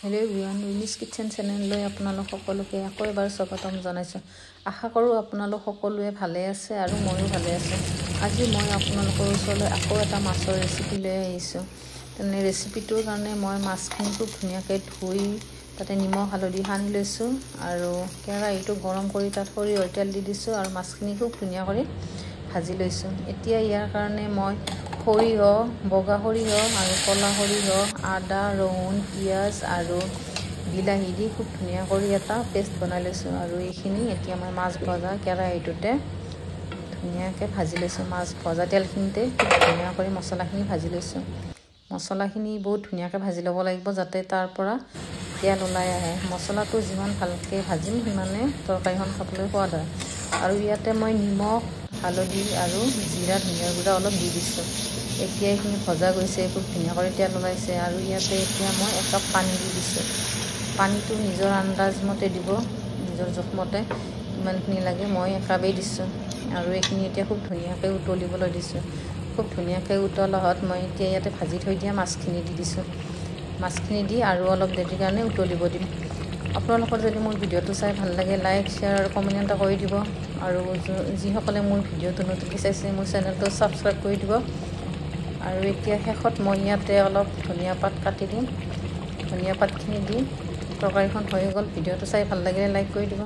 Hello' everyone, উইনিছ kitchen চেনেললৈ আপোনালোক সকলোকে আকৌ এবাৰ স্বাগতম জনাইছোঁ। আশা কৰোঁ আপোনালোক সকলোৱে ভালে আছে আৰু ময়ো ভালে আছোঁ। আজি মই আপোনালোকৰ ওচৰলৈ আকৌ এটা মাছৰ ৰেচিপি লৈ আহিছোঁ। তেনে ৰেচিপিটোৰ কাৰণে মই মাছখিনি খুব ধুনীয়াকৈ ধুই তাতে নিমখ হালধি সানি লৈছোঁ আৰু কেৰাহীটো গৰম কৰি তাত সৰিয়হৰ তেল দি দিছোঁ আৰু মাছখিনি খুব ধুনীয়া কৰি ভাজি লৈছোঁ। এতিয়া ইয়াৰ কাৰণে মই সৰিয়হ, বগা সৰিয়হ আৰু ক'লা সৰিয়হ, আদা, ৰহুন, পিঁয়াজ আৰু বিলাহী দি খুব ধুনীয়া কৰি এটা পেষ্ট বনাই লৈছোঁ আৰু এইখিনি এতিয়া মই মাছ ভজা কেৰাহীটোতে ধুনীয়াকৈ ভাজি লৈছোঁ। মাছ ভজা তেলখিনিতে খুব ধুনীয়া কৰি মছলাখিনি ভাজি লৈছোঁ। মছলাখিনি বহুত ধুনীয়াকৈ ভাজি ল'ব লাগিব যাতে তাৰ পৰা তেল ওলাই আহে। মছলাটো যিমান ভালকৈ ভাজিম সিমানে তৰকাৰীখন খাবলৈ সোৱাদ হয়। আৰু ইয়াতে মই নিমখ, হালধি আৰু জিৰা ধনিয়াৰ গুড়া অলপ দি দিছোঁ। এতিয়া এইখিনি ভজা গৈছে, খুব ধুনীয়া কৰি তেল ওলাইছে আৰু ইয়াতে এতিয়া মই 1 কাপ পানী দি দিছোঁ। পানীটো নিজৰ আন্দাজমতে দিব, নিজৰ জোখমতে কিমানখিনি লাগে। মই 1 কাপেই দিছোঁ আৰু এইখিনি এতিয়া খুব ধুনীয়াকৈ উতলিবলৈ দিছোঁ। খুব ধুনীয়াকৈ উতল অহাত মই এতিয়া ইয়াতে ভাজি থৈ দিয়া মাছখিনি দি দিছোঁ। মাছখিনি দি আৰু অলপ দেৰিৰ কাৰণে উতলিব দিম। আপোনালোকৰ যদি মোৰ ভিডিঅ'টো চাই ভাল লাগে, লাইক, শ্বেয়াৰ আৰু কমেণ্ট এটা কৰি দিব আৰু যিসকলে মোৰ ভিডিঅ'টো নতুনকৈ চাইছে মোৰ চেনেলটো ছাবস্ক্ৰাইব কৰি দিব। আৰু এতিয়া শেষত মই ইয়াতে অলপ ধনিয়া পাত কাটি দিম। ধনিয়া পাতখিনি দি তৰকাৰীখন হৈ গ'ল। ভিডিঅ'টো চাই ভাল লাগিলে লাইক কৰি দিব।